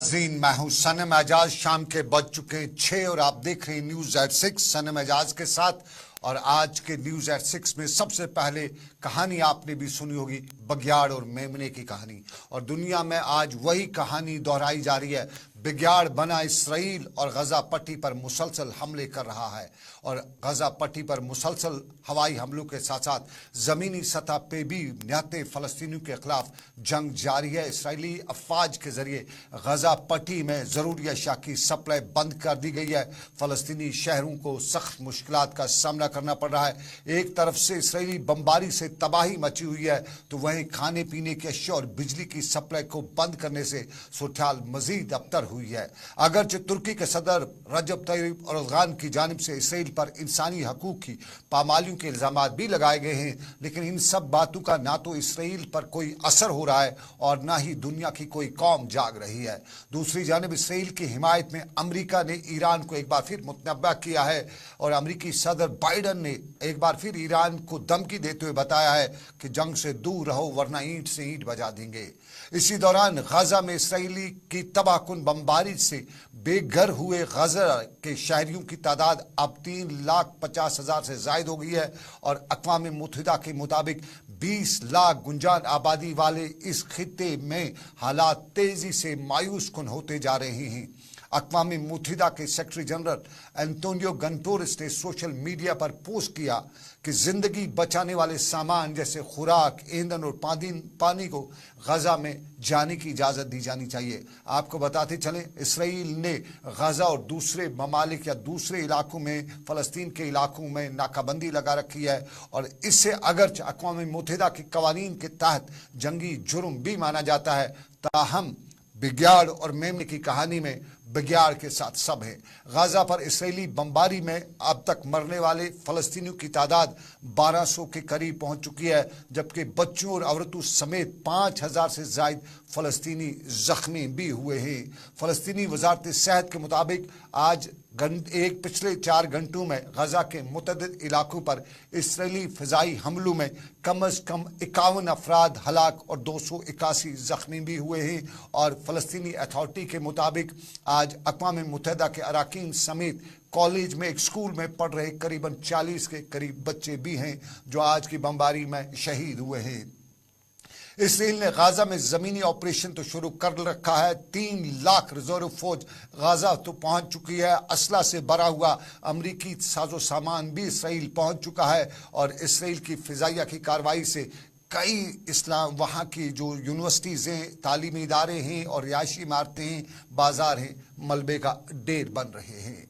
मैं हूं सनम एजाज। शाम के बज चुके 6 और आप देख रहे हैं न्यूज एट 6 सनम एजाज के साथ। और आज के न्यूज एट 6 में सबसे पहले कहानी आपने भी सुनी होगी, बघियाड़ और मेमने की कहानी। और दुनिया में आज वही कहानी दोहराई जा रही है। बघियाड़ बना इसराइल और गजा पट्टी पर मुसलसल हमले कर रहा है। और गजा पट्टी पर मुसलसल हवाई हमलों के साथ साथ जमीनी सतह पे भी निहत्ते फलस्तीनियों के खिलाफ जंग जारी है। इसराइली अफवाज के जरिए गजा पट्टी में जरूरी अशिया की सप्लाई बंद कर दी गई है। फलस्तीनी शहरों को सख्त मुश्किलात का सामना करना पड़ रहा है। एक तरफ से इसराइली बमबारी से तबाही मची हुई है, तो वहीं खाने पीने की अशिया और बिजली की सप्लाई को बंद करने से सूरत मजीद अबतर हुई है। अगरचे तुर्की के सदर रजब तैयब एर्दोगान की जानिब से इसराइल पर इंसानी हकूक की पामालियों के इल्जामात भी लगाए गए हैं, लेकिन इन सब बातों का ना तो इसराइल पर कोई असर हो रहा है और ना ही दुनिया की कोई कौम जाग रही है। दूसरी जानिब इसराइल की हिमायत में अमेरिका ने ईरान को एक बार फिर मुतनब्बा किया है और अमेरिकी सदर बाइडन ने एक बार फिर ईरान को धमकी देते हुए बताया है कि जंग से दूर रहो वरना ईंट से ईंट बजा देंगे। इसी दौरान गजा में इसराइली की तबाहकुन बमबारी से बेघर हुए गजा के शहरियों की तादाद अब 3,50,000 से जायद हो गई है। और अक़वाम मुत्तहिदा के मुताबिक 20 लाख गुंजान आबादी वाले इस खित्ते में हालात तेजी से मायूस कुन होते जा रहे हैं। अक़वाम मुत्तहिदा के सेक्रेटरी जनरल एंटोनियो गंटोरेस ने सोशल मीडिया पर पोस्ट किया कि जिंदगी बचाने वाले सामान जैसे खुराक, ईंधन और पानी को गजा में जाने की इजाज़त दी जानी चाहिए। आपको बताते चलें, इसराइल ने गजा और दूसरे ममालिक या दूसरे इलाकों में, फ़लस्तीन के इलाकों में नाकाबंदी लगा रखी है। और इससे अगरचे अक़वाम मुत्तहिदा के कवानीन के तहत जंगी जुर्म भी माना जाता है, ताहम बघियाड़ और मेमने की कहानी में बघियाड़ के साथ सब है। गजा पर इसराइली बमबारी में अब तक मरने वाले फलस्तीनियों की तादाद 1200 के करीब पहुंच चुकी है, जबकि बच्चों और औरतों समेत 5000 से ज्यादा फलस्तीनी जख्मी भी हुए हैं। फलस्तीनी वजारत सेहत के मुताबिक आज पिछले 4 घंटों में गजा के मुतअद्दिद इलाकों पर इसराइली फ़िज़ाई हमलों में कम अज़ कम 51 अफराद हलाक और 281 जख्मी भी हुए हैं। और फ़लस्तीनी अथॉरिटी के मुताबिक आज अक़वाम मुत्तहिदा के अराकीन समेत कॉलेज में एक स्कूल में पढ़ रहे करीबन 40 के करीब बच्चे भी हैं जो आज की बमबारी में शहीद हुए हैं। इसराइल ने गजा में ज़मीनी ऑपरेशन तो शुरू कर रखा है। 3 लाख रिजर्व फौज गजा तो पहुंच चुकी है। असला से भरा हुआ अमरीकी साजो सामान भी इसराइल पहुंच चुका है। और इसराइल की फ़िज़ाइया की कार्रवाई से कई इस्लाम वहाँ की जो यूनिवर्सिटीज़ हैं, तालीमी इदारे हैं और रिहायशी इमारतें हैं, बाजार हैं, मलबे का ढेर बन रहे हैं।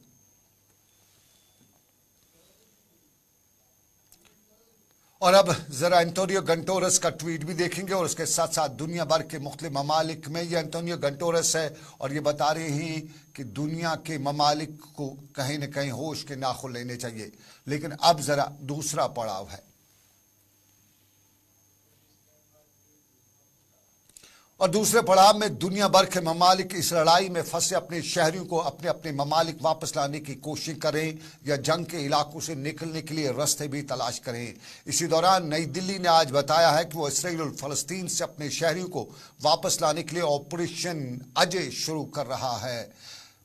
और अब जरा एंटोनियो गंटोरेस का ट्वीट भी देखेंगे और उसके साथ साथ दुनिया भर के मुख्तलिफ ममालिक में ये एंटोनियो गंटोरेस है और ये बता रहे हैं कि दुनिया के ममालिक को कहीं न कहीं होश के नाखुन लेने चाहिए। लेकिन अब जरा दूसरा पड़ाव है और दूसरे पड़ाव में दुनिया भर के ममालिक इस लड़ाई में फंसे अपने शहरियों को अपने अपने ममालिक वापस लाने की कोशिश करें या जंग के इलाकों से निकलने के लिए रास्ते भी तलाश करें। इसी दौरान नई दिल्ली ने आज बताया है कि वो इसराइल और फ़लस्तीन से अपने शहरियों को वापस लाने के लिए ऑपरेशन अजय शुरू कर रहा है।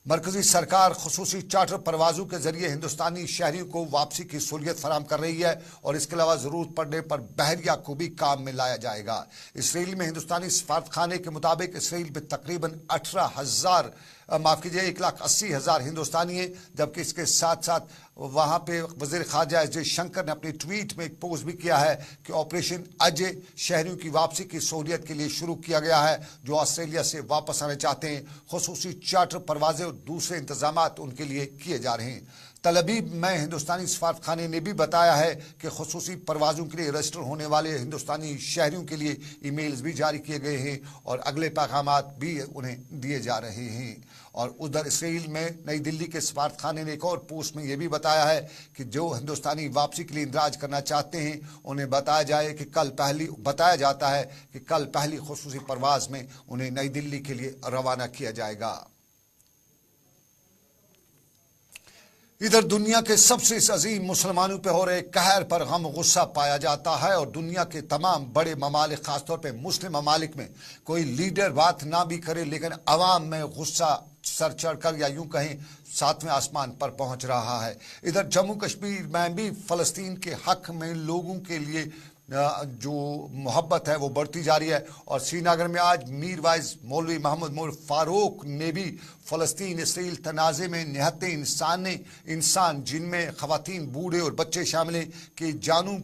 मरकजी सरकार खुसूसी चार्टर परवाज़ों के जरिए हिंदुस्तानी शहरियों को वापसी की सहूलियत फराहम कर रही है और इसके अलावा ज़रूरत पड़ने पर बहरिया को भी काम में लाया जाएगा। इसराइल में हिंदुस्तानी सफारतखाने के मुताबिक इसराइल में तकरीबन 1,80,000 हिंदुस्तानी हैं, जबकि इसके साथ साथ वहाँ पे वज़ीर ख़ारजा एस जयशंकर ने अपने ट्वीट में एक पोस्ट भी किया है कि ऑपरेशन अजय शहरियों की वापसी की सहूलियत के लिए शुरू किया गया है जो ऑस्ट्रेलिया से वापस आना चाहते हैं। खुसूसी चार्टर परवाज़ें और दूसरे इंतजामात उनके लिए किए जा रहे हैं। तल अवीव में हिंदुस्तानी सफारतखाने ने भी बताया है कि खुसूसी परवाज़ों के लिए रजिस्टर होने वाले हिंदुस्तानी शहरियों के लिए ईमेल्स भी जारी किए गए हैं और अगले पैगामात भी उन्हें दिए जा रहे हैं। और उधर इसराइल में नई दिल्ली के सफारतखाने ने एक और पोस्ट में यह भी बताया है कि जो हिंदुस्तानी वापसी के लिए इंदराज करना चाहते हैं उन्हें बताया जाता है कि कल पहली खुसूसी परवाज़ में उन्हें नई दिल्ली के लिए रवाना किया जाएगा। इधर दुनिया के सबसे अजीम मुसलमानों पे हो रहे कहर पर गम गुस्सा पाया जाता है और दुनिया के तमाम बड़े ममालिक, खासतौर पे मुस्लिम ममालिक में कोई लीडर बात ना भी करे लेकिन अवाम में गुस्सा सर चढ़कर या यूं कहें सातवें आसमान पर पहुंच रहा है। इधर जम्मू कश्मीर में भी फलस्तीन के हक में लोगों के लिए जो मोहब्बत है वो बढ़ती जा रही है और श्रीनगर में आज मीर वाइज मौलवी मोहम्मद मोर फारूक ने भी फ़लस्तीन इसराइल तनाज़े में निहत्ते इंसान जिनमें ख़वातीन, बूढ़े और बच्चे शामिल हैं कि जानों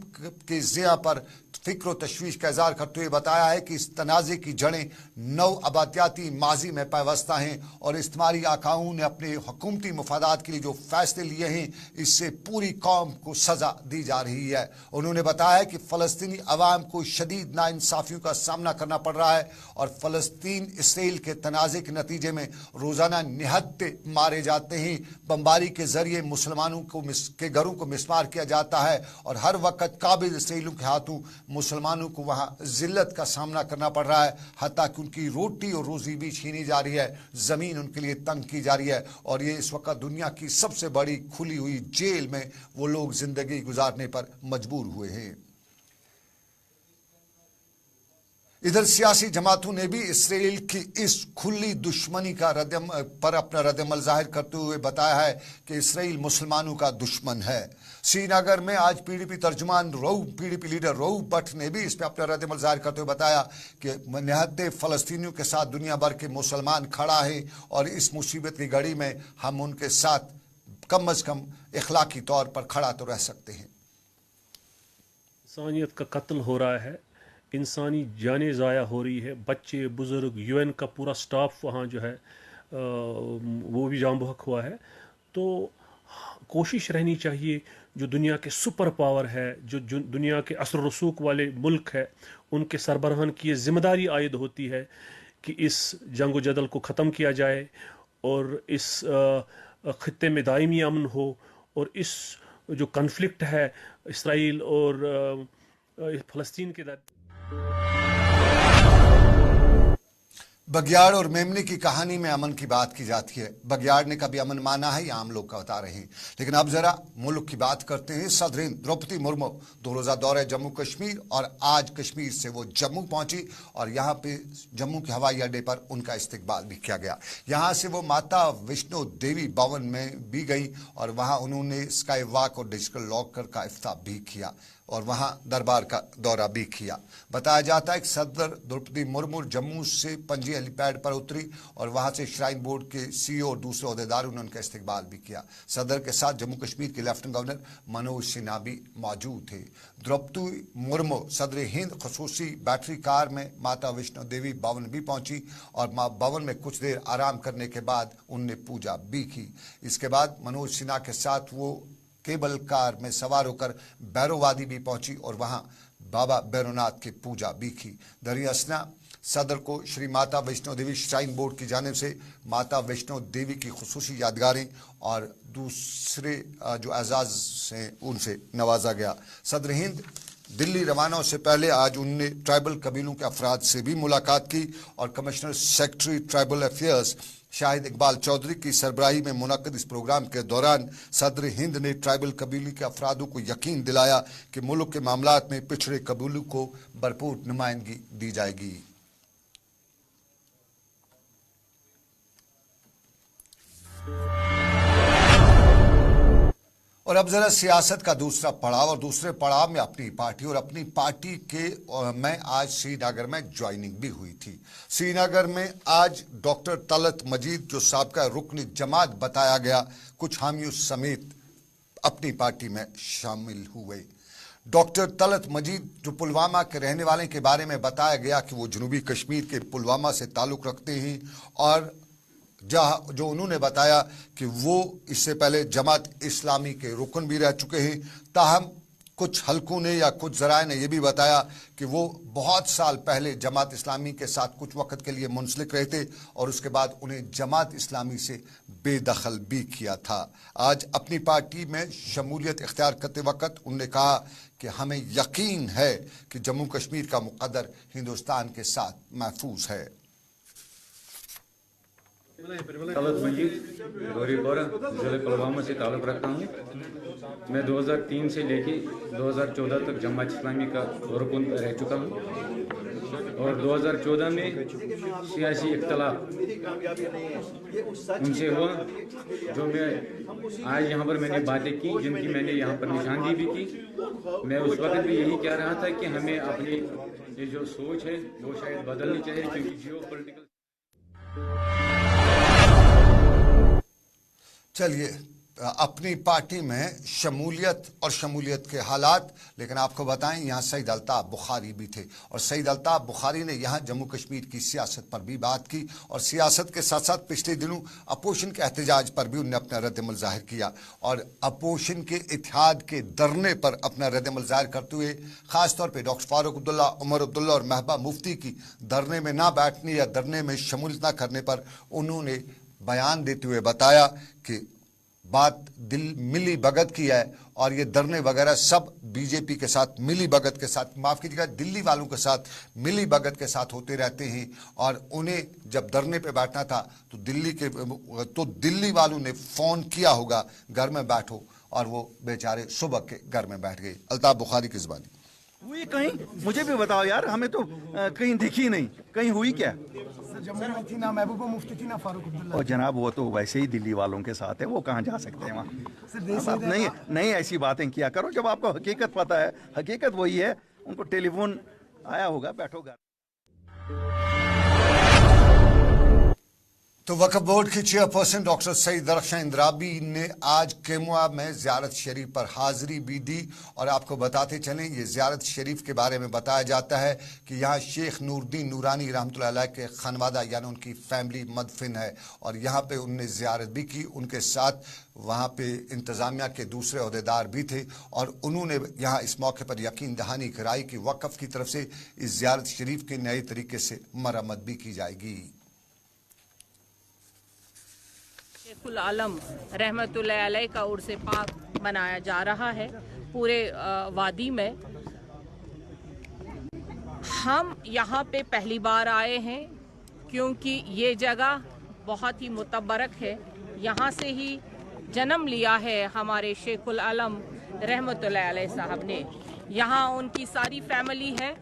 के ज़िया पर फ़िक्र व तशवीश का इज़हार करते हुए बताया है कि इस तनाज़े की जड़ें नौ आबादियाती माजी में पायवस्ता हैं और इस्तेमारी आकाओं ने अपने हुकूमती मफादात के लिए जो फ़ैसले लिए हैं इससे पूरी कौम को सज़ा दी जा रही है। उन्होंने बताया कि फ़लस्तीनी अवाम को शदीद नाइंसाफ़ियों का सामना करना पड़ रहा है और फ़लस्तीन इसराइल के तनाज़े के नतीजे में रोज़ाना निहत्ते मारे जाते हैं, बमबारी के ज़रिए मुसलमानों के घरों को मिसमार किया जाता है और हर वक्त काबिल इसराइलियों के हाथों मुसलमानों को वहाँ ज़िल्लत का सामना करना पड़ रहा है, हत्ता कि उनकी रोटी और रोज़ी भी छीनी जा रही है, ज़मीन उनके लिए तंग की जा रही है और ये इस वक्त दुनिया की सबसे बड़ी खुली हुई जेल में वो लोग ज़िंदगी गुजारने पर मजबूर हुए हैं। इधर सियासी जमातों ने भी इसराइल की इस खुली दुश्मनी का पर अपना रद्दअमल जाहिर करते हुए बताया है कि इसराइल मुसलमानों का दुश्मन है। श्रीनगर में आज पीडीपी तर्जुमान पीडीपी लीडर रऊफ भट्ट ने भी इस पर अपना रद्दअमल जाहिर करते हुए बताया कि निहत्ते फ़लस्तीनियों के साथ दुनिया भर के मुसलमान खड़ा है और इस मुसीबत की घड़ी में हम उनके साथ कम अज़ कम इखलाकी तौर पर खड़ा तो रह सकते हैं। इंसानियत का कत्ल हो रहा है, इंसानी जानें ज़ाया हो रही है, बच्चे, बुज़ुर्ग, यूएन का पूरा स्टाफ वहाँ जो है वो भी जाम बहक हुआ है। तो कोशिश रहनी चाहिए जो दुनिया के सुपर पावर है, जो दुनिया के असर रसूख वाले मुल्क है, उनके सरबराहान की ये ज़िम्मेदारी आयद होती है कि इस जंग व जदल को ख़त्म किया जाए और इस ख़ित्ते में दायमी अमन हो और इस जो कन्फ्लिक्ट है इसराइल और फ़लस्तीन के बगियाड़ और मेमने की कहानी में अमन की बात की जाती है। बगियाड़ ने कभी अमन माना है या आम लोग का बता रहे हैं, लेकिन अब जरा मुल्क की बात करते हैं। सदर हिंद द्रौपदी मुर्मू 2 रोज़ा दौरे जम्मू कश्मीर और आज कश्मीर से वो जम्मू पहुंची और यहाँ पे जम्मू के हवाई अड्डे पर उनका इस्तकबाल भी किया गया। यहाँ से वो माता वैष्णो देवी भवन में भी गई और वहाँ उन्होंने स्काई वॉक और डिजिटल लॉकर का इफ्ताह भी किया और वहाँ दरबार का दौरा भी किया। बताया जाता है कि सदर द्रौपदी मुर्मू जम्मू से पंजी हेलीपैड पर उतरी और वहाँ से श्राइन बोर्ड के सीईओ और दूसरे अहदेदारों ने उनका इस्तकबाल भी किया। सदर के साथ जम्मू कश्मीर के लेफ्टिनेंट गवर्नर मनोज सिन्हा भी मौजूद थे। द्रौपदी मुर्मू सदर हिंद खसूसी बैटरी कार में माता वैष्णो देवी भवन भी पहुंची और भवन में कुछ देर आराम करने के बाद उनने पूजा भी की। इसके बाद मनोज सिन्हा के साथ वो केबल कार में सवार होकर बैरोवादी भी पहुंची और वहां बाबा भैरवनाथ की पूजा भी की। दरियासना सदर को श्री माता वैष्णो देवी श्राइन बोर्ड की जानिब से माता वैष्णो देवी की खुसूसी यादगारें और दूसरे जो एजाज हैं उनसे नवाजा गया। सदर हिंद दिल्ली रवाना होने से पहले आज उनने ट्राइबल कबीलों के अफराद से भी मुलाकात की और commissioner secretary tribal affairs Shahid Iqbal Chaudhary की सरबराही में मुनक्किद इस प्रोग्राम के दौरान सदर हिंद ने ट्राइबल कबीले के अफरादों को यकीन दिलाया कि मुल्क के मामलात में पिछड़े कबीलों को भरपूर नुमाइंदगी दी जाएगी। और अब जरा सियासत का दूसरा पड़ाव और दूसरे पड़ाव में अपनी पार्टी और अपनी पार्टी के मैं आज श्रीनगर में ज्वाइनिंग भी हुई थी। श्रीनगर में आज डॉक्टर तलत मजीद जो साबका रुकन जमात बताया गया कुछ हामियों समेत अपनी पार्टी में शामिल हुए। डॉक्टर तलत मजीद जो पुलवामा के रहने वाले के बारे में बताया गया कि वो जनूबी कश्मीर के पुलवामा से ताल्लुक़ रखते हैं और जो उन्होंने बताया कि वो इससे पहले जमात इस्लामी के रुकन भी रह चुके हैं। ताहम कुछ हलकों ने या कुछ ज़राए ने यह भी बताया कि वो बहुत साल पहले जमात इस्लामी के साथ कुछ वक्त के लिए मुंसलिक रहे थे और उसके बाद उन्हें जमात इस्लामी से बेदखल भी किया था। आज अपनी पार्टी में शमूलियत इख्तियार करते वक्त उन्होंने कहा कि हमें यकीन है कि जम्मू कश्मीर का मुक़द्दर हिंदुस्तान के साथ महफूज है। तलत मजीद गौरीपुरा ज़िले पुलवामा से ताल्लुक़ रखता हूँ। मैं 2003 से लेके 2014 तक जमात इस्लामी का रुकन रह चुका हूँ और 2014 में सियासी इख्तलाफ उनसे हुआ जो मैं आज यहाँ पर मैंने बातें की, जिनकी मैंने यहाँ पर निशानदी भी की। मैं उस वक्त भी यही कह रहा था कि हमें अपनी ये जो सोच है वो शायद बदलनी चाहिए, क्योंकि जियो पॉलिटिकल। चलिए, अपनी पार्टी में शमूलियत और शमूलियत के हालात, लेकिन आपको बताएं यहाँ सईद अल्ताफ बुखारी भी थे और सईद अल्ताफ बुखारी ने यहाँ जम्मू कश्मीर की सियासत पर भी बात की और सियासत के साथ साथ पिछले दिनों अपोजिशन के एहतजाज पर भी उन्होंने अपना रद्दमल जाहिर किया और अपोजिशन के इत्तेहाद के धरने पर अपना रद्दमल जाहिर करते हुए ख़ासतौर पर डॉक्टर फारूक अब्दुल्ला, उमर अब्दुल्ला और महबूबा मुफ्ती की धरने में ना बैठने या धरने में शमूलियत ना करने पर उन्होंने बयान देते हुए बताया कि बात दिल मिली भगत की है और ये धरने वगैरह सब बीजेपी के साथ मिली भगत के साथ, माफ़ कीजिएगा, दिल्ली वालों के साथ मिली भगत के साथ होते रहते हैं और उन्हें जब धरने पे बैठना था तो दिल्ली वालों ने फ़ोन किया होगा घर में बैठो और वो बेचारे सुबह के घर में बैठ गए। अल्ताफ बुखारी की ज़बानी हुई कहीं मुझे भी बताओ यार, हमें तो कहीं दिखी नहीं, कहीं हुई क्या? जम्मू में थी ना महबूबा मुफ्ती थी ना फारूक अब्दुल्ला। और जनाब वो तो वैसे ही दिल्ली वालों के साथ है, वो कहाँ जा सकते हैं वहाँ। आप नहीं ऐसी बातें किया करो जब आपको हकीकत पता है। हकीकत वही है, उनको टेलीफोन आया होगा, बैठो घर। तो वक्फ बोर्ड की चेयरपर्सन डॉक्टर सईद दरख्शां इंद्राबी ने आज केमुआ में ज़ियारत शरीफ पर हाज़िरी भी दी और आपको बताते चलें ये ज़ियारत शरीफ के बारे में बताया जाता है कि यहाँ शेख नूरुद्दीन नूरानी रहमतुल्लाह अलैह के खनवादा यानी उनकी फैमिली मदफिन है और यहाँ पे उनने ज़ियारत भी की। उनके साथ वहाँ पे इंतज़ामिया के दूसरे अहदेदार भी थे और उन्होंने यहाँ इस मौके पर यकीन दहानी कराई कि वक्फ की तरफ से इस ज़ियारत शरीफ के नए तरीके से मरम्मत भी की जाएगी। शेखुल आलम रहमतुल्लाह अलैह का उर्स पाक मनाया जा रहा है पूरे वादी में। हम यहाँ पे पहली बार आए हैं क्योंकि ये जगह बहुत ही मुतबरक है। यहाँ से ही जन्म लिया है हमारे शेखुल आलम रहमतुल्लाह अलैह साहब ने। यहाँ उनकी सारी फैमिली है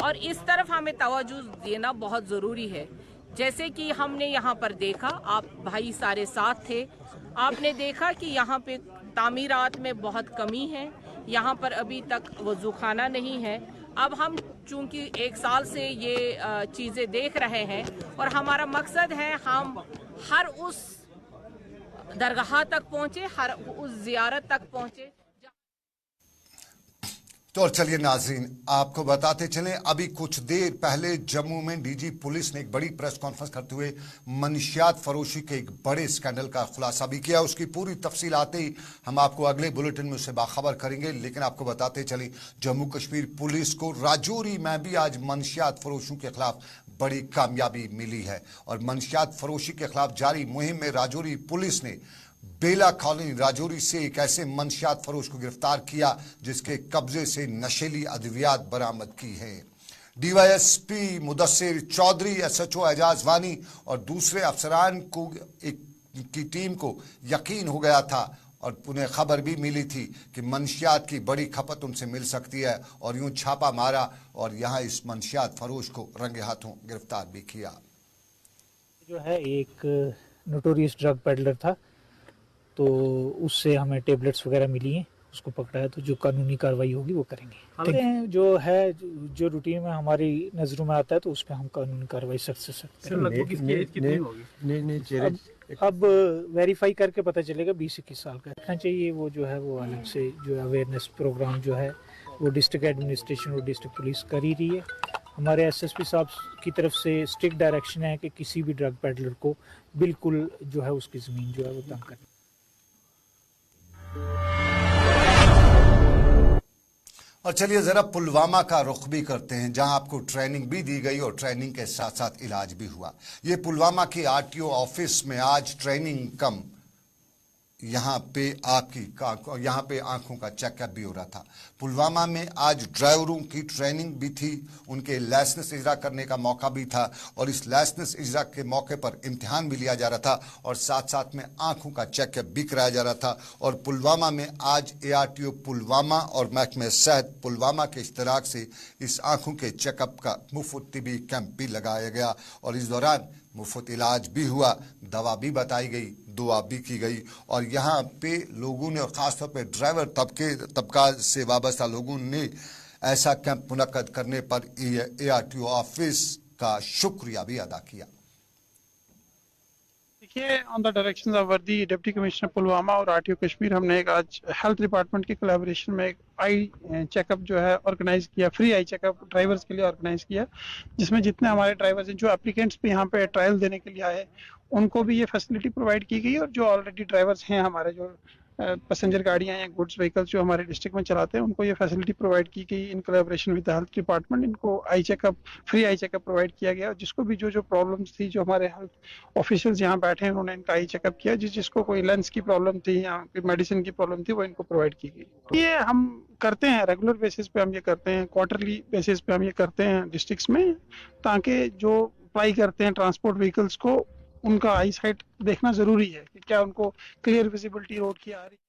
और इस तरफ हमें तवज्जो देना बहुत ज़रूरी है। जैसे कि हमने यहाँ पर देखा, आप भाई सारे साथ थे, आपने देखा कि यहाँ पे तामीरात में बहुत कमी है। यहाँ पर अभी तक वज़ूखाना नहीं है। अब हम चूँकि 1 साल से ये चीज़ें देख रहे हैं और हमारा मकसद है हम हर उस दरगाह तक पहुँचे, हर उस ज़ियारत तक पहुँचे। तो और चलिए नाज़रीन, आपको बताते चलें अभी कुछ देर पहले जम्मू में डीजी पुलिस ने एक बड़ी प्रेस कॉन्फ्रेंस करते हुए मनशियात फरोशी के एक बड़े स्कैंडल का खुलासा भी किया। उसकी पूरी तफसील आते ही हम आपको अगले बुलेटिन में उससे बाखबर करेंगे, लेकिन आपको बताते चलें जम्मू कश्मीर पुलिस को राजौरी में भी आज मनशियात फरोशों के खिलाफ बड़ी कामयाबी मिली है और मनशियात फरोशी के खिलाफ जारी मुहिम में राजौरी पुलिस ने बेला कॉलोनी राजौरी से एक ऐसे मनशियात फरोश को गिरफ्तार किया जिसके कब्जे से नशीली अद्वियात बरामद की है। डीवाईएसपी मुदस्सिर चौधरी, एसएचओ एजाज वानी और दूसरे अफसरान को की टीम को यकीन हो गया था और उन्हें खबर भी मिली थी कि मनशियात की बड़ी खपत उनसे मिल सकती है और यूं छापा मारा और यहाँ इस मनशियात फरोश को रंगे हाथों गिरफ्तार भी किया। जो है एक नोटोरियस ड्रग पेडलर था, तो उससे हमें टेबलेट्स वगैरह मिली हैं, उसको पकड़ा है, तो जो कानूनी कार्रवाई होगी वो करेंगे। जो है जो रूटीन में हमारी नज़रों में आता है तो उस पर हम कानूनी कार्रवाई सख्त से सख्त करेंगे। अब वेरीफाई करके पता चलेगा 20-21 साल का रखना चाहिए। वो जो है वो अलग से जो अवेयरनेस प्रोग्राम जो है वो डिस्ट्रिक्ट एडमिनिस्ट्रेशन और डिस्ट्रिक्ट पुलिस कर ही रही है। हमारे एसएसपी साहब की तरफ से स्ट्रिक्ट डायरेक्शन है कि किसी भी ड्रग पेडलर को बिल्कुल जो है उसकी ज़मीन जो है वो तंग करनी। और चलिए जरा पुलवामा का रुख भी करते हैं जहां आपको ट्रेनिंग भी दी गई और ट्रेनिंग के साथ साथ इलाज भी हुआ। ये पुलवामा के आरटीओ ऑफिस में आज ट्रेनिंग कम यहाँ पे आंखों का चेकअप भी हो रहा था। पुलवामा में आज ड्राइवरों की ट्रेनिंग भी थी, उनके लाइसेंस इजरा करने का मौका भी था और इस लाइसेंस इजरा के मौके पर इम्तिहान भी लिया जा रहा था और साथ साथ में आंखों का चेकअप भी कराया जा रहा था। और पुलवामा में आज ARTO पुलवामा और महकमे सेहत पुलवामा के इश्तराक से इस आंखों के चेकअप का मुफ्त तिबी कैंप भी लगाया गया और इस दौरान मुफ्त इलाज भी हुआ, दवा भी बताई गई, दुआ भी की गई। और यहाँ पे लोगों ने और ख़ासतौर पे ड्राइवर तबका से वाबस्ता लोगों ने ऐसा कैंप मुनक्कद करने पर ARTO ऑफिस का शुक्रिया भी अदा किया। देखिए, ऑन द डायरेक्शन ऑफ वर्दी डिप्टी कमिश्नर पुलवामा और RTO कश्मीर, हमने एक आज हेल्थ डिपार्टमेंट के कोलैबोरेशन में एक आई चेकअप जो है ऑर्गेनाइज किया, फ्री आई चेकअप ड्राइवर्स के लिए ऑर्गेनाइज किया, जिसमें जितने हमारे ड्राइवर्स हैं जो एप्लीकेंट्स पे यहाँ पे ट्रायल देने के लिए आए उनको भी ये फैसिलिटी प्रोवाइड की गई और जो ऑलरेडी ड्राइवर्स हैं हमारे जो पैसेंजर गाड़ियाँ या गुड्स व्हीकल्स जो हमारे डिस्ट्रिक्ट में चलाते हैं उनको ये फैसिलिटी प्रोवाइड की गई in collaboration with the health department. इनको eye checkup, free eye checkup provide किया गया और जिसको भी जो प्रॉब्लम्स थी, जो हमारे हेल्थ ऑफिशियल्स यहाँ बैठे हैं उन्होंने इनका आई चेकअप किया। जिसको कोई लेंस की प्रॉब्लम थी या मेडिसिन की प्रॉब्लम थी वो इनको प्रोवाइड की गई। ये हम करते हैं रेगुलर बेसिस पे, हम ये करते हैं क्वार्टरली बेसिस पे, हम ये करते हैं डिस्ट्रिक्ट्स में, ताकि जो अप्लाई करते हैं ट्रांसपोर्ट व्हीकल्स को उनका आई साइट देखना जरूरी है कि क्या उनको क्लियर विजिबिलिटी रोड की आ रही है।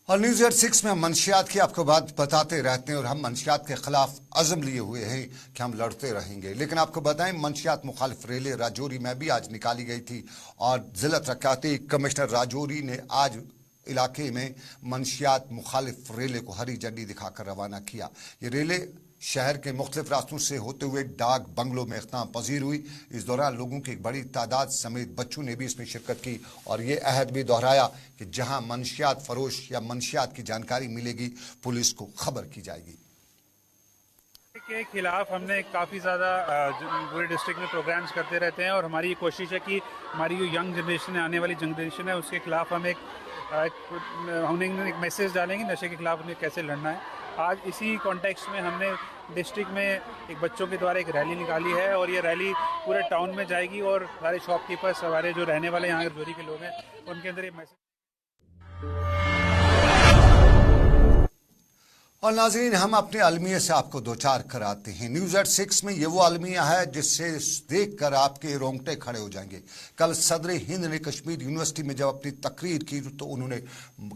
और न्यूज़ 6 में हम मंशियात की आपको बात बताते रहते हैं और हम मंशियात के खिलाफ अज़म लिए हुए हैं कि हम लड़ते रहेंगे। लेकिन आपको बताएं, मंशियात मुखालिफ रैली राजौरी में भी आज निकाली गई थी और ज़िला तरक्याती कमिश्नर राजौरी ने आज इलाके में मंशियात मुखालिफ रैली को हरी झंडी दिखाकर रवाना किया। ये रैली शहर के मुख्तलिफ रास्तों से होते हुए डाक बंगलों में इख्तिताम पजीर हुई। इस दौरान लोगों की एक बड़ी तादाद समेत बच्चों ने भी इसमें शिरकत की और ये अहद भी दोहराया कि जहां मंशियात फरोश या मंशियात की जानकारी मिलेगी पुलिस को खबर की जाएगी। के खिलाफ हमने काफ़ी ज़्यादा पूरे डिस्ट्रिक्ट में प्रोग्राम्स करते रहते हैं और हमारी ये कोशिश है कि हमारी जो यंग जनरेशन है, आने वाली जनरेशन है, उसके खिलाफ हम एक मैसेज डालेंगे नशे के खिलाफ उन्हें कैसे लड़ना है। आज इसी कॉन्टेक्स्ट में हमने डिस्ट्रिक्ट में एक बच्चों के द्वारा एक रैली निकाली है और ये रैली पूरे टाउन में जाएगी और सारे शॉपकीपर्स, हमारे जो रहने वाले यहाँ जोरी के लोग हैं, उनके अंदर ये मैसेज। और नाज़रीन, हम अपने अलमिया से आपको दो चार कराते हैं। न्यूज़ 6 में ये वो अलमिया है जिससे देखकर आपके रोंगटे खड़े हो जाएंगे। कल सदर हिंद ने कश्मीर यूनिवर्सिटी में जब अपनी तकरीर की तो उन्होंने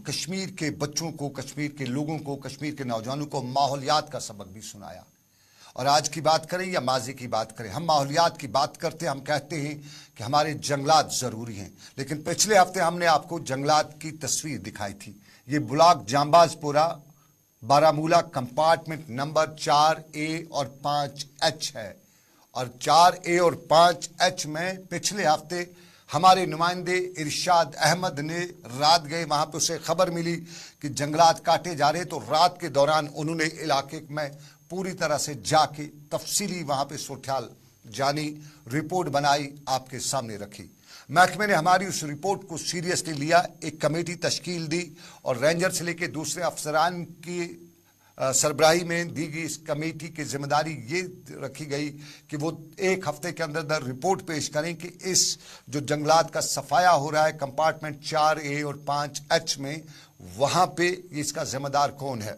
कश्मीर के बच्चों को, कश्मीर के लोगों को, कश्मीर के नौजवानों को माहौलियात का सबक भी सुनाया। और आज की बात करें या माजी की बात करें, हम माहौलियात की बात करते हैं, हम कहते हैं कि हमारे जंगलात ज़रूरी हैं। लेकिन पिछले हफ्ते हमने आपको जंगलात की तस्वीर दिखाई थी। ये block Janbazpora Baramulla compartment number 4A और 5H है और 4A और 5H में पिछले हफ्ते हमारे नुमाइंदे इरशाद अहमद ने रात गए, वहाँ पे उसे खबर मिली कि जंगलात काटे जा रहे, तो रात के दौरान उन्होंने इलाके में पूरी तरह से जाके तफसीली वहाँ पे सूरत-ए-हाल जानी, रिपोर्ट बनाई, आपके सामने रखी। महकमे ने हमारी उस रिपोर्ट को सीरियसली लिया, एक कमेटी तश्कील दी और रेंजर से लेकर दूसरे अफसरान की सरबराही में दी गई इस कमेटी की जिम्मेदारी ये रखी गई कि वो एक हफ्ते के अंदर रिपोर्ट पेश करें कि इस जो जंगलात का सफाया हो रहा है कंपार्टमेंट 4A और 5H में, वहाँ पे इसका जिम्मेदार कौन है।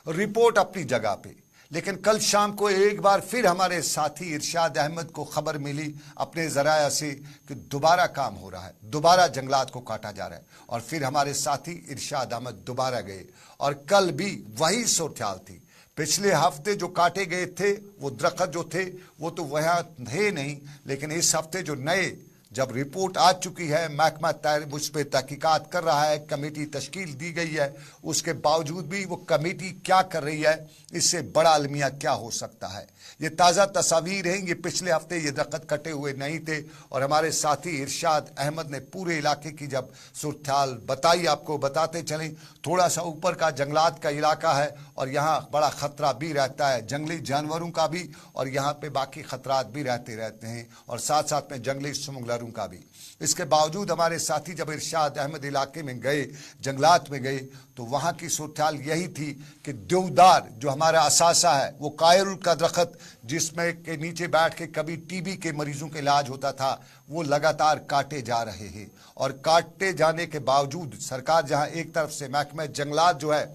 रिपोर्ट अपनी जगह पे, लेकिन कल शाम को एक बार फिर हमारे साथी इरशाद अहमद को खबर मिली अपने ज़राया से कि दोबारा काम हो रहा है, दोबारा जंगलात को काटा जा रहा है। और फिर हमारे साथी इरशाद अहमद दोबारा गए और कल भी वही सूरत-ए-हाल थी। पिछले हफ्ते जो काटे गए थे वो दरख्त जो थे वो तो वहाँ थे नहीं, लेकिन इस हफ्ते जो नए जब रिपोर्ट आ चुकी है, महकमा उस पर तहकीकात कर रहा है, कमेटी तश्कील दी गई है, उसके बावजूद भी वो कमेटी क्या कर रही है, इससे बड़ा अलमिया क्या हो सकता है। ये ताज़ा तस्वीर हैं, ये पिछले हफ्ते ये दरख्त कटे हुए नहीं थे और हमारे साथी इरशाद अहमद ने पूरे इलाके की जब सूरत-ए-हाल बताई, आपको बताते चलें। थोड़ा सा ऊपर का जंगलात का इलाका है और यहाँ बड़ा ख़तरा भी रहता है, जंगली जानवरों का भी, और यहाँ पे बाकी ख़तरात भी रहते हैं और साथ साथ में जंगली स्मगलरों परिवारों का भी। इसके बावजूद हमारे साथी जब इरशाद अहमद इलाके में गए, जंगलात में गए, तो वहाँ की सूरत यही थी कि देवदार जो हमारा असासा है, वो कायरुल का दरख्त जिसमें के नीचे बैठ के कभी टीबी के मरीजों का इलाज होता था, वो लगातार काटे जा रहे हैं। और काटे जाने के बावजूद सरकार जहाँ एक तरफ से महकमा जंगलात जो है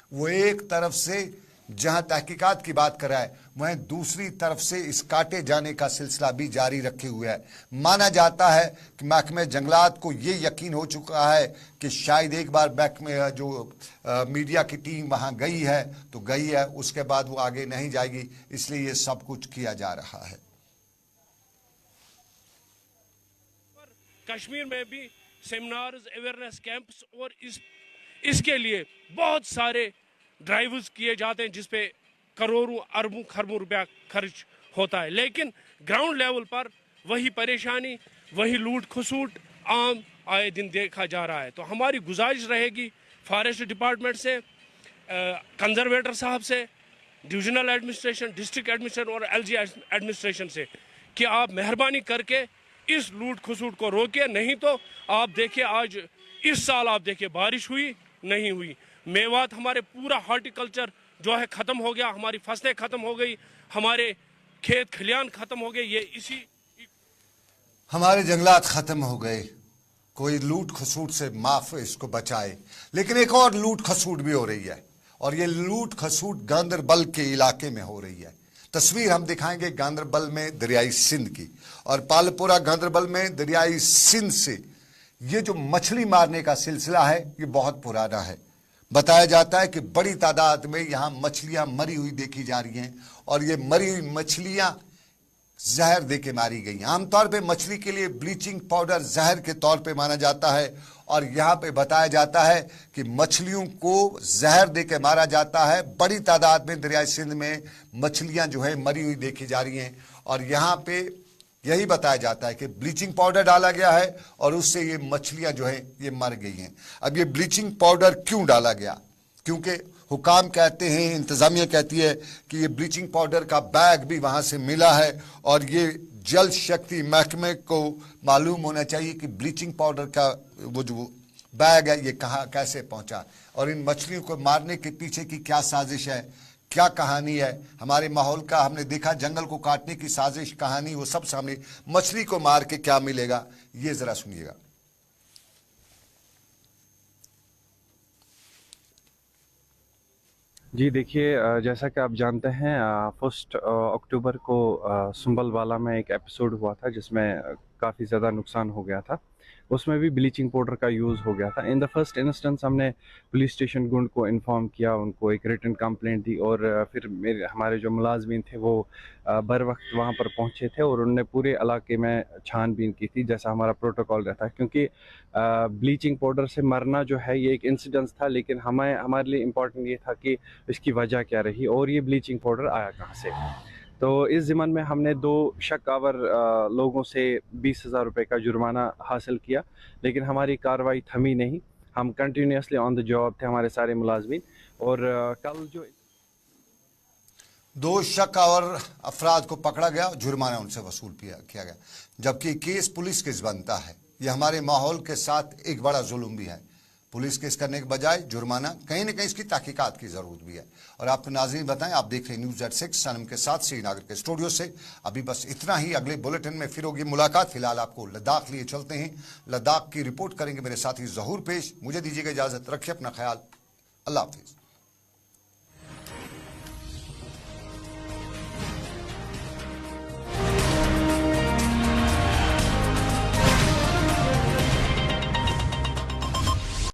वो एक तरफ से जहां तहकीकात की बात कर रहा है, वहीं दूसरी तरफ से इस काटे जाने का सिलसिला भी जारी रखे हुए है। माना जाता है कि महकमे जंगलात को ये यकीन हो चुका है कि शायद एक बार महकमे जो मीडिया की टीम वहां गई है तो गई है, उसके बाद वो आगे नहीं जाएगी, इसलिए ये सब कुछ किया जा रहा है। कश्मीर में भी सेमिनार्स, अवेयरनेस कैंप्स और इसके लिए बहुत सारे ड्राइव्स किए जाते हैं जिस पे करोड़ों अरबों खरबों रुपया खर्च होता है, लेकिन ग्राउंड लेवल पर वही परेशानी, वही लूट खसूट आम आए दिन देखा जा रहा है। तो हमारी गुजारिश रहेगी फॉरेस्ट डिपार्टमेंट से, कंजर्वेटर साहब से, डिविजनल एडमिनिस्ट्रेशन, डिस्ट्रिक्ट एडमिनिस्ट्रेशन और एलजी एडमिनिस्ट्रेशन से कि आप मेहरबानी करके इस लूट खसूट को रोके। नहीं तो आप देखिए आज इस साल आप देखिए बारिश हुई नहीं हुई, मेवात हमारे पूरा हॉर्टिकल्चर जो है ख़त्म हो गया, हमारी फसलें ख़त्म हो गई, हमारे खेत खलियान ख़त्म हो गए। ये इसी हमारे जंगलात ख़त्म हो गए। कोई लूट खसूट से माफ इसको बचाए, लेकिन एक और लूट खसूट भी हो रही है, और ये लूट खसूट गांदरबल के इलाके में हो रही है। तस्वीर हम दिखाएंगे गांदरबल में दरियाई सिंध की, और पालपुरा गांदरबल में दरियाई सिंध से ये जो मछली मारने का सिलसिला है ये बहुत पुराना है। बताया जाता है कि बड़ी तादाद में यहाँ मछलियां मरी हुई देखी जा रही हैं, और ये मरी हुई मछलियां जहर दे के मारी गई। आमतौर पे मछली के लिए ब्लीचिंग पाउडर जहर के तौर पे माना जाता है, और यहाँ पे बताया जाता है कि मछलियों को जहर दे के मारा जाता है। बड़ी तादाद में दरियाई सिंध में मछलियां जो है मरी हुई देखी जा रही हैं, और यहाँ पे यही बताया जाता है कि ब्लीचिंग पाउडर डाला गया है और उससे ये मछलियां जो है ये मर गई हैं। अब ये ब्लीचिंग पाउडर क्यों डाला गया? क्योंकि हुकाम कहते हैं, इंतजामिया कहती है कि ये ब्लीचिंग पाउडर का बैग भी वहां से मिला है, और ये जल शक्ति महकमे को मालूम होना चाहिए कि ब्लीचिंग पाउडर का वो जो बैग है ये कहाँ कैसे पहुंचा, और इन मछलियों को मारने के पीछे की क्या साजिश है, क्या कहानी है। हमारे माहौल का हमने देखा, जंगल को काटने की साजिश कहानी वो सब सामने, मछली को मार के क्या मिलेगा ये जरा सुनिएगा। जी देखिए, जैसा कि आप जानते हैं 1 अक्टूबर को सुंबलवाला में एक एपिसोड हुआ था जिसमें काफ़ी ज़्यादा नुकसान हो गया था। उसमें भी ब्लीचिंग पाउडर का यूज़ हो गया था। इन द फर्स्ट इंस्टेंस हमने पुलिस स्टेशन गुंड को इन्फॉर्म किया, उनको एक रिटन कंप्लेंट दी, और फिर हमारे जो मुलाजमीन थे वो बर वक्त वहाँ पर पहुँचे थे, और उन्होंने पूरे इलाके में छानबीन की थी जैसा हमारा प्रोटोकॉल रहता है। क्योंकि ब्लीचिंग पाउडर से मरना जो है ये एक इंसिडेंस था, लेकिन हमारे लिए इम्पॉर्टेंट ये था कि इसकी वजह क्या रही और ये ब्लीचिंग पाउडर आया कहाँ से। तो इस ज़िमन में हमने 2 शक आवर लोगों से 20,000 रुपये का जुर्माना हासिल किया, लेकिन हमारी कार्रवाई थमी नहीं। हम कंटिन्यूसली ऑन द जॉब थे हमारे सारे मुलाजमीन, और कल जो 2 शक आवर अफराद को पकड़ा गया, जुर्माना उनसे वसूल किया गया, जबकि केस पुलिस केस बनता है। ये हमारे माहौल के साथ एक बड़ा जुल्म भी है। पुलिस केस करने के बजाय जुर्माना, कहीं ना कहीं इसकी तहकीकात की ज़रूरत भी है। और आपको नाज़रीन बताएं, आप देख रहे हैं न्यूज़ एट 6 सनम के साथ श्रीनगर के स्टूडियो से। अभी बस इतना ही, अगले बुलेटिन में फिर होगी मुलाकात। फिलहाल आपको लद्दाख लिए चलते हैं, लद्दाख की रिपोर्ट करेंगे मेरे साथी ज़हूर पेश। मुझे दीजिएगा इजाज़त, रखिए अपना ख्याल, अल्लाह हाफिज़।